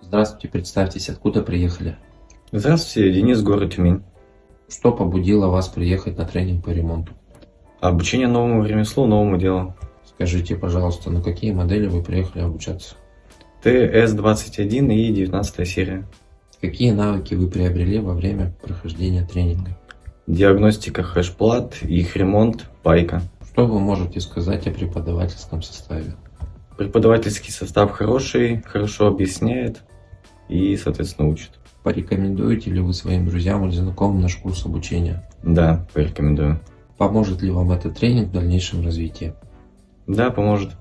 Здравствуйте, представьтесь, откуда приехали? Здравствуйте, Денис, город Тюмень. Что побудило вас приехать на тренинг по ремонту? Обучение новому ремеслу, новому делу. Скажите, пожалуйста, на какие модели вы приехали обучаться? ТС-21 и 19 серия. Какие навыки вы приобрели во время прохождения тренинга? Диагностика хэшплат, их ремонт, пайка. Что вы можете сказать о преподавательском составе? Преподавательский состав хороший, хорошо объясняет и, соответственно, учит. Порекомендуете ли вы своим друзьям или знакомым наш курс обучения? Да, порекомендую. Поможет ли вам этот тренинг в дальнейшем развитии? Да, поможет.